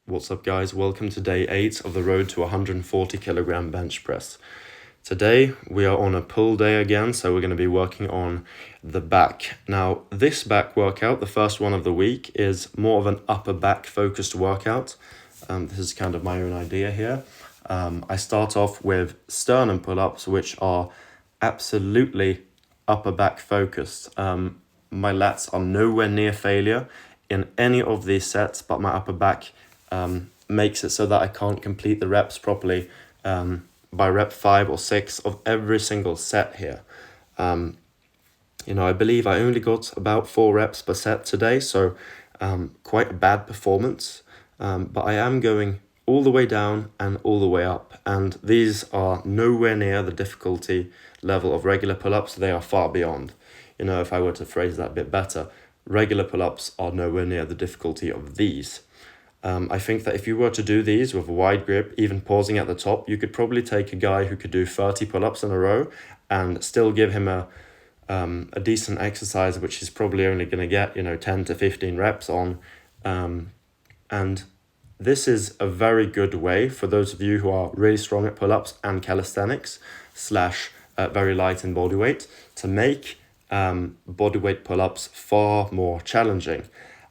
What's up, guys? Welcome to day 8 of the road to 140 kilogram bench press. Today we are on a pull day again, so we're going to be working on the back. Now, this back workout, the first one of the week, is more of an upper back focused workout. This is kind of my own idea here. I start off with sternum pull-ups, which are absolutely upper back focused. My lats are nowhere near failure in any of these sets, but my upper back makes it so that I can't complete the reps properly by rep 5 or 6 of every single set here. I believe I only got about 4 reps per set today, so quite a bad performance. But I am going all the way down and all the way up, and these are nowhere near the difficulty level of regular pull-ups. They are far beyond. If I were to phrase that a bit better, regular pull-ups are nowhere near the difficulty of these. I think that if you were to do these with a wide grip, even pausing at the top, you could probably take a guy who could do 30 pull-ups in a row and still give him a decent exercise, which he's probably only going to get 10 to 15 reps on. And this is a very good way for those of you who are really strong at pull-ups and calisthenics / very light in body weight to make bodyweight pull-ups far more challenging.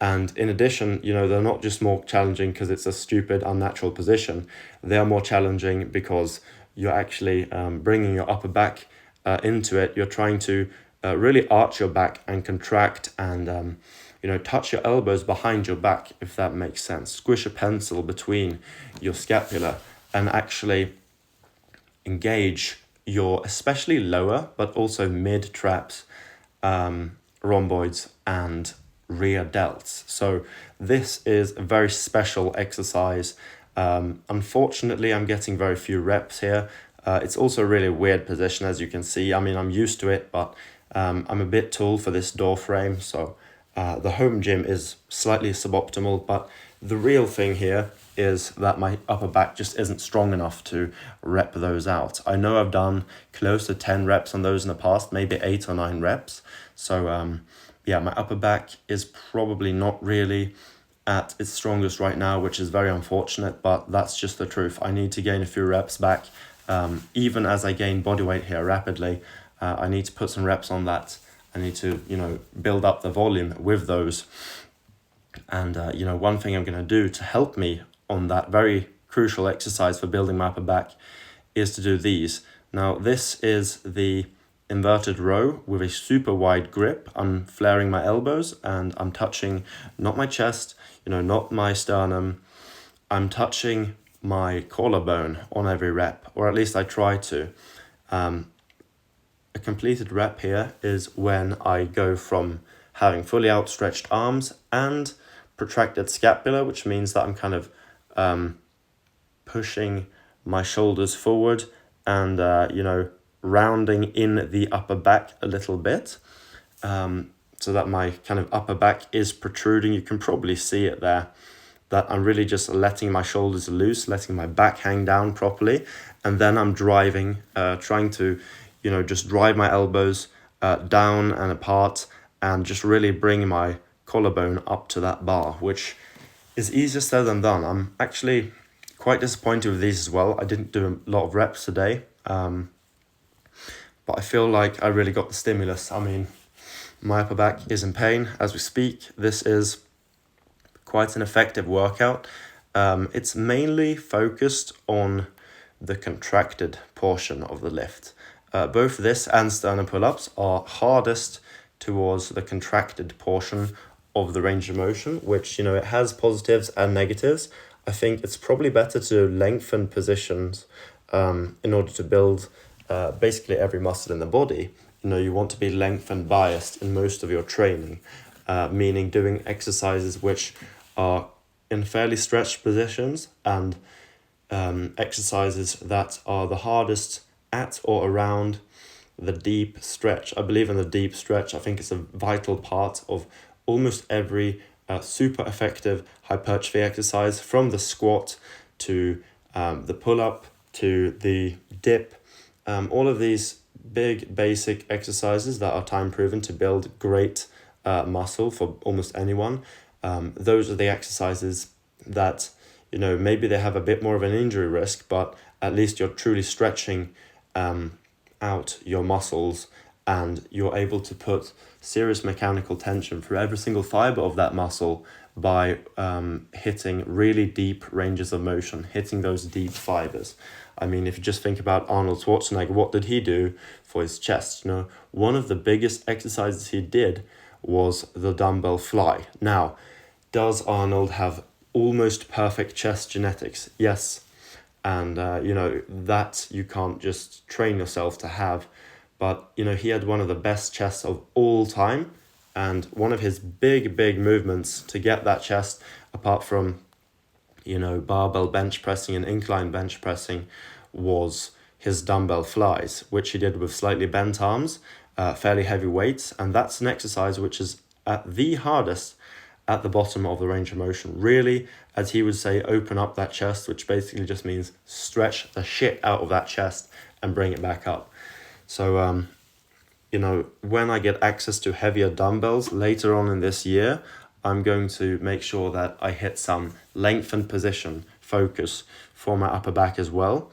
And in addition, they're not just more challenging because it's a stupid, unnatural position. They are more challenging because you're actually bringing your upper back into it. You're trying to really arch your back and contract and, touch your elbows behind your back, if that makes sense. Squish a pencil between your scapula and actually engage your especially lower, but also mid traps, rhomboids and rear delts. So this is a very special exercise. Unfortunately, I'm getting very few reps here. It's also a really weird position, as you can see. I mean, I'm used to it, but I'm a bit tall for this door frame, so the home gym is slightly suboptimal, but the real thing here is that my upper back just isn't strong enough to rep those out. I know I've done close to 10 reps on those in the past, maybe 8 or 9 reps. So my upper back is probably not really at its strongest right now, which is very unfortunate, but that's just the truth. I need to gain a few reps back. Even as I gain body weight here rapidly, I need to put some reps on that. I need to, build up the volume with those. And, one thing I'm going to do to help me on that very crucial exercise for building my upper back is to do these. Now, this is the inverted row with a super wide grip. I'm flaring my elbows and I'm touching not my chest, not my sternum. I'm touching my collarbone on every rep, or at least I try to. A completed rep here is when I go from having fully outstretched arms and protracted scapula, which means that I'm kind of pushing my shoulders forward and, rounding in the upper back a little bit, so that my kind of upper back is protruding. You can probably see it there, that I'm really just letting my shoulders loose, letting my back hang down properly, and then I'm driving, trying to, just drive my elbows down and apart and just really bring my collarbone up to that bar, which is easier said than done. I'm actually quite disappointed with these as well. I didn't do a lot of reps today, but I feel like I really got the stimulus. I mean, my upper back is in pain as we speak. This is quite an effective workout. It's mainly focused on the contracted portion of the lift. Both this and sternum pull-ups are hardest towards the contracted portion of the range of motion, which, it has positives and negatives. I think it's probably better to lengthen positions in order to build basically every muscle in the body. You want to be length and biased in most of your training, meaning doing exercises which are in fairly stretched positions and exercises that are the hardest at or around the deep stretch. I believe in the deep stretch. I think it's a vital part of almost every super effective hypertrophy exercise, from the squat to the pull-up to the dip. All of these big basic exercises that are time proven to build great muscle for almost anyone. Those are the exercises that maybe they have a bit more of an injury risk, but at least you're truly stretching out your muscles, and you're able to put serious mechanical tension through every single fiber of that muscle by hitting really deep ranges of motion, hitting those deep fibers. I mean, if you just think about Arnold Schwarzenegger, what did he do for his chest? One of the biggest exercises he did was the dumbbell fly. Now, does Arnold have almost perfect chest genetics? Yes. And, that you can't just train yourself to have. But, he had one of the best chests of all time. And one of his big, big movements to get that chest, apart from, barbell bench pressing and incline bench pressing, was his dumbbell flies, which he did with slightly bent arms, fairly heavy weights. And that's an exercise which is at the hardest at the bottom of the range of motion. Really, as he would say, open up that chest, which basically just means stretch the shit out of that chest and bring it back up. So, when I get access to heavier dumbbells later on in this year, I'm going to make sure that I hit some lengthened position focus for my upper back as well.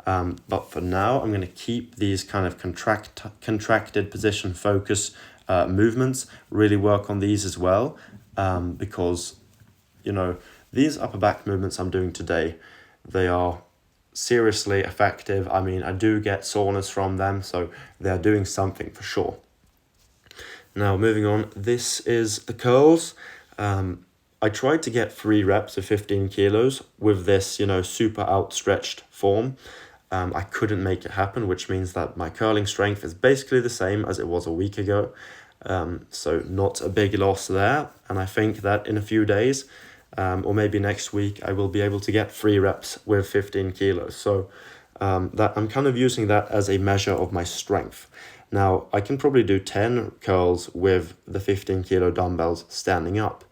But for now, I'm going to keep these kind of contracted position focus movements, really work on these as well, because, these upper back movements I'm doing today, they are seriously effective. I mean, I do get soreness from them, so they're doing something for sure. Now, moving on, this is the curls. I tried to get 3 reps of 15 kilos with this, super outstretched form. I couldn't make it happen, which means that my curling strength is basically the same as it was a week ago. So not a big loss there. And I think that in a few days, or maybe next week, I will be able to get 3 reps with 15 kilos. So that I'm kind of using that as a measure of my strength. Now, I can probably do 10 curls with the 15 kilo dumbbells standing up.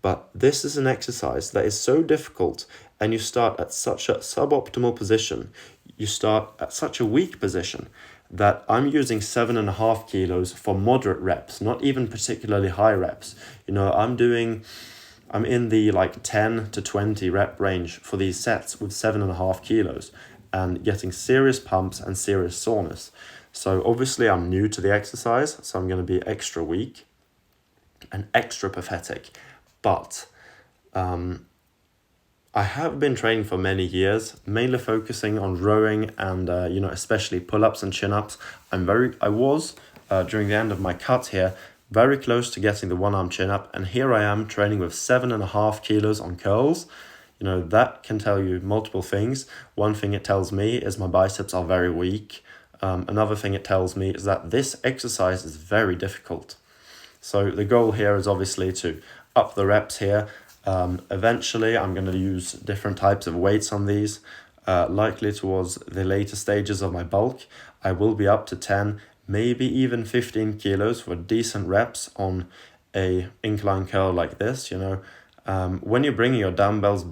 But this is an exercise that is so difficult, and you start at such a suboptimal position. You start at such a weak position that I'm using 7.5 kilos for moderate reps, not even particularly high reps. I'm in the 10 to 20 rep range for these sets with 7.5 kilos and getting serious pumps and serious soreness. So obviously I'm new to the exercise, so I'm going to be extra weak and extra pathetic. But I have been training for many years, mainly focusing on rowing and, especially pull-ups and chin-ups. I was, during the end of my cut here, very close to getting the one-arm chin-up. And here I am training with 7.5 kilos on curls. That can tell you multiple things. One thing it tells me is my biceps are very weak. Another thing it tells me is that this exercise is very difficult. So the goal here is obviously to up the reps here. Eventually, I'm going to use different types of weights on these. Likely towards the later stages of my bulk, I will be up to 10, maybe even 15 kilos for decent reps on a incline curl like this. When you're bringing your dumbbells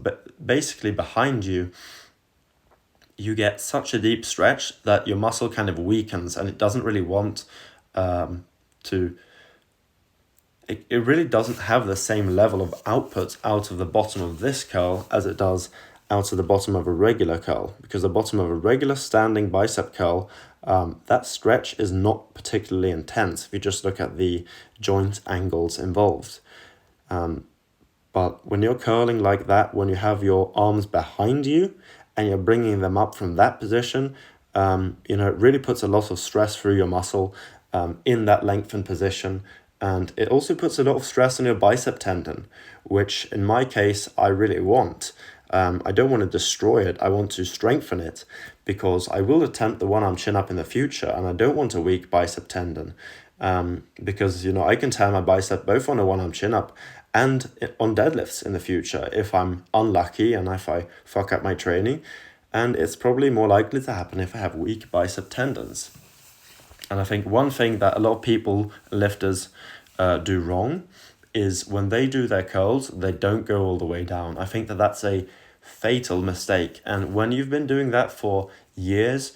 basically behind you, you get such a deep stretch that your muscle kind of weakens, and it doesn't really want to. It really doesn't have the same level of output out of the bottom of this curl as it does out of the bottom of a regular curl, because the bottom of a regular standing bicep curl, that stretch is not particularly intense if you just look at the joint angles involved. But when you're curling like that, when you have your arms behind you and you're bringing them up from that position, it really puts a lot of stress through your muscle in that lengthened position. And it also puts a lot of stress on your bicep tendon, which in my case, I really want. I don't want to destroy it. I want to strengthen it, because I will attempt the one-arm chin-up in the future, and I don't want a weak bicep tendon. Because, I can tear my bicep both on a one-arm chin-up and on deadlifts in the future if I'm unlucky and if I fuck up my training. And it's probably more likely to happen if I have weak bicep tendons. And I think one thing that a lot of people, lifters, do wrong is when they do their curls, they don't go all the way down. I think that that's a fatal mistake. And when you've been doing that for years,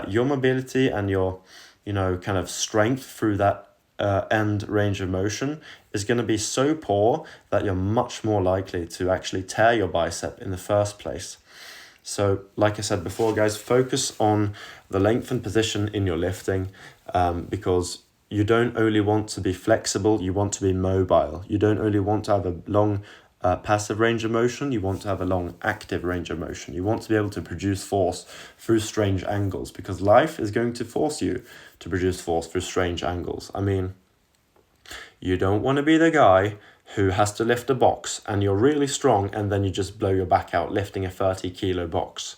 your mobility and your, kind of strength through that end range of motion is going to be so poor that you're much more likely to actually tear your bicep in the first place. So like I said before, guys, focus on the lengthened position in your lifting, because you don't only want to be flexible, you want to be mobile. You don't only want to have a long passive range of motion, you want to have a long active range of motion. You want to be able to produce force through strange angles, because life is going to force you to produce force through strange angles. I mean, you don't want to be the guy who has to lift a box and you're really strong and then you just blow your back out lifting a 30-kilo box,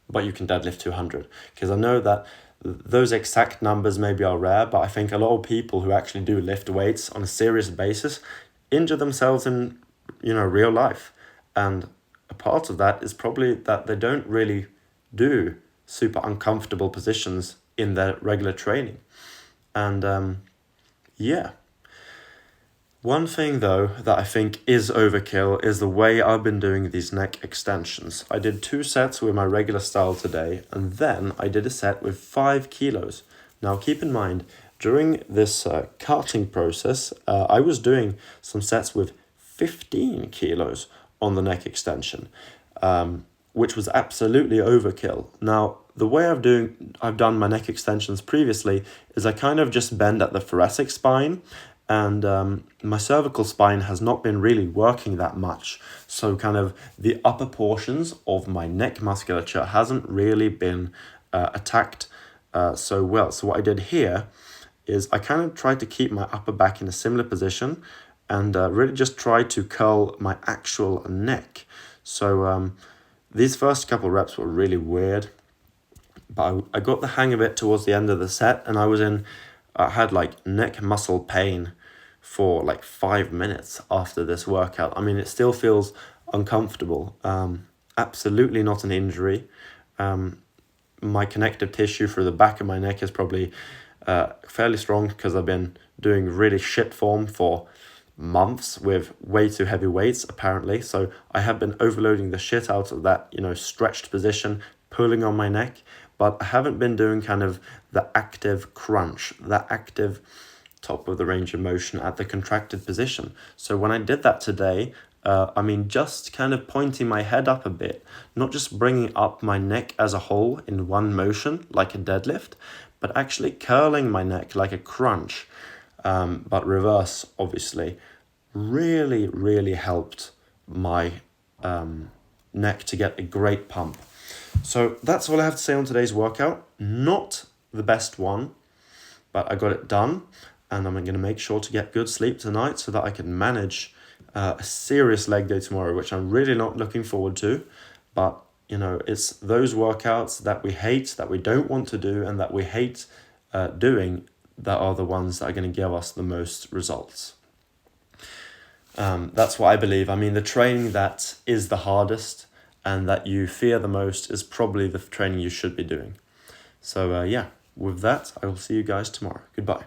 but you can deadlift 200. Because I know that those exact numbers maybe are rare, but I think a lot of people who actually do lift weights on a serious basis injure themselves in real life. And a part of that is probably that they don't really do super uncomfortable positions in their regular training. And yeah. One thing though that I think is overkill is the way I've been doing these neck extensions. I did 2 sets with my regular style today, and then I did a set with 5 kilos. Now keep in mind, during this carting process, I was doing some sets with 15 kilos on the neck extension, which was absolutely overkill. Now, the way I've done my neck extensions previously is I kind of just bend at the thoracic spine, and my cervical spine has not been really working that much. So kind of the upper portions of my neck musculature hasn't really been attacked so well. So what I did here is I kind of tried to keep my upper back in a similar position and really just try to curl my actual neck. So these first couple reps were really weird, but I got the hang of it towards the end of the set, and I had like neck muscle pain for like 5 minutes after this workout. I mean, it still feels uncomfortable. Absolutely not an injury. My connective tissue through the back of my neck is probably fairly strong because I've been doing really shit form for months with way too heavy weights apparently. So I have been overloading the shit out of that, stretched position, pulling on my neck, but I haven't been doing kind of the active crunch, that active top of the range of motion at the contracted position. So when I did that today, just kind of pointing my head up a bit, not just bringing up my neck as a whole in one motion like a deadlift, but actually curling my neck like a crunch, but reverse obviously, really, really helped my neck to get a great pump. So that's all I have to say on today's workout. Not the best one, but I got it done, and I'm going to make sure to get good sleep tonight so that I can manage a serious leg day tomorrow, which I'm really not looking forward to. But, it's those workouts that we hate, that we don't want to do, and that we hate doing, that are the ones that are going to give us the most results. That's what I believe. I mean, the training that is the hardest and that you fear the most is probably the training you should be doing. So with that, I will see you guys tomorrow. Goodbye.